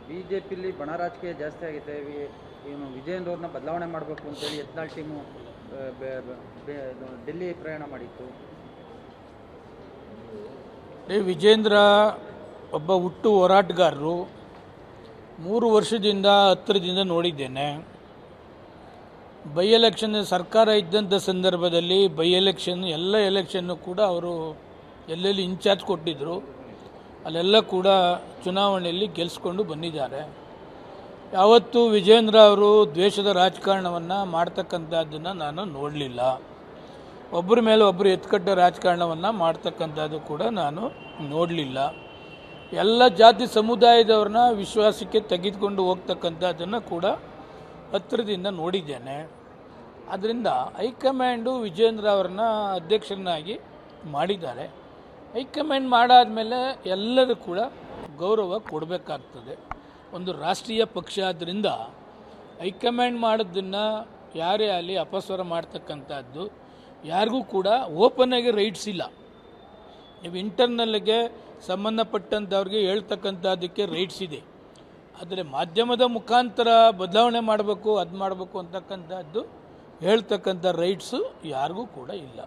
ಬಿಜೆಪಿಲಿ ಬಣ ರಾಜಕೀಯ ಜಾಸ್ತಿ ಆಗಿದೆ. ಇವನು ವಿಜಯೇಂದ್ರ ಅವ್ರನ್ನ ಬದಲಾವಣೆ ಮಾಡಬೇಕು ಅಂತೇಳಿ ಯತ್ನಾಳ್ ಟೀಮು ಡೆಲ್ಲಿ ಪ್ರಯಾಣ ಮಾಡಿತ್ತು. ವಿಜೇಂದ್ರ ಒಬ್ಬ ಹುಟ್ಟು ಹೋರಾಟಗಾರರು. 3 ವರ್ಷದಿಂದ ಹತ್ತಿರದಿಂದ ನೋಡಿದ್ದೇನೆ. ಬೈ ಎಲೆಕ್ಷನ್ ಸರ್ಕಾರ ಇದ್ದಂಥ ಸಂದರ್ಭದಲ್ಲಿ ಎಲ್ಲ ಎಲೆಕ್ಷನ್ನು ಕೂಡ ಅವರು ಎಲ್ಲೆಲ್ಲಿ ಇನ್ಚಾರ್ಜ್ ಕೊಟ್ಟಿದ್ದರು ಅಲ್ಲೆಲ್ಲ ಕೂಡ ಚುನಾವಣೆಯಲ್ಲಿ ಗೆಲ್ಲಿಸ್ಕೊಂಡು ಬಂದಿದ್ದಾರೆ. ಯಾವತ್ತೂ ವಿಜೇಂದ್ರ ಅವರು ದ್ವೇಷದ ರಾಜಕಾರಣವನ್ನು ಮಾಡ್ತಕ್ಕಂಥದ್ದನ್ನು ನಾನು ನೋಡಲಿಲ್ಲ. ಒಬ್ಬರ ಮೇಲೆ ಒಬ್ಬರು ಎತ್ಕಟ್ಟ ರಾಜಕಾರಣವನ್ನು ಮಾಡ್ತಕ್ಕಂಥದ್ದು ಕೂಡ ನಾನು ನೋಡಲಿಲ್ಲ. ಎಲ್ಲ ಜಾತಿ ಸಮುದಾಯದವ್ರನ್ನ ವಿಶ್ವಾಸಕ್ಕೆ ತೆಗೆದುಕೊಂಡು ಹೋಗ್ತಕ್ಕಂಥದ್ದನ್ನು ಕೂಡ ಹತ್ತಿರದಿಂದ ನೋಡಿದ್ದೇನೆ. ಆದ್ದರಿಂದ ಹೈಕಮಾಂಡು ವಿಜೇಂದ್ರ ಅವ್ರನ್ನ ಅಧ್ಯಕ್ಷರನ್ನಾಗಿ ಮಾಡಿದ್ದಾರೆ. ಹೈಕಮಾಂಡ್ ಮಾಡಾದಮೇಲೆ ಎಲ್ಲರೂ ಕೂಡ ಗೌರವ ಕೊಡಬೇಕಾಗ್ತದೆ. ಒಂದು ರಾಷ್ಟ್ರೀಯ ಪಕ್ಷ ಆದ್ದರಿಂದ ಹೈಕಮಾಂಡ್ ಮಾಡೋದನ್ನು ಯಾರೇ ಅಲ್ಲಿ ಅಪಸ್ವರ ಮಾಡ್ತಕ್ಕಂಥದ್ದು ಯಾರಿಗೂ ಕೂಡ ಓಪನ್ ಆಗಿ ರೈಟ್ಸ್ ಇಲ್ಲ. ನೀವು ಇಂಟರ್ನಲ್ಗೆ ಸಂಬಂಧಪಟ್ಟಂಥವ್ರಿಗೆ ಹೇಳ್ತಕ್ಕಂಥದ್ದಕ್ಕೆ ರೈಟ್ಸ್ ಇದೆ. ಆದರೆ ಮಾಧ್ಯಮದ ಮುಖಾಂತರ ಬದಲಾವಣೆ ಮಾಡಬೇಕು, ಅದು ಮಾಡಬೇಕು ಅಂತಕ್ಕಂಥದ್ದು ಹೇಳ್ತಕ್ಕಂಥ ರೈಟ್ಸು ಯಾರಿಗೂ ಕೂಡ ಇಲ್ಲ.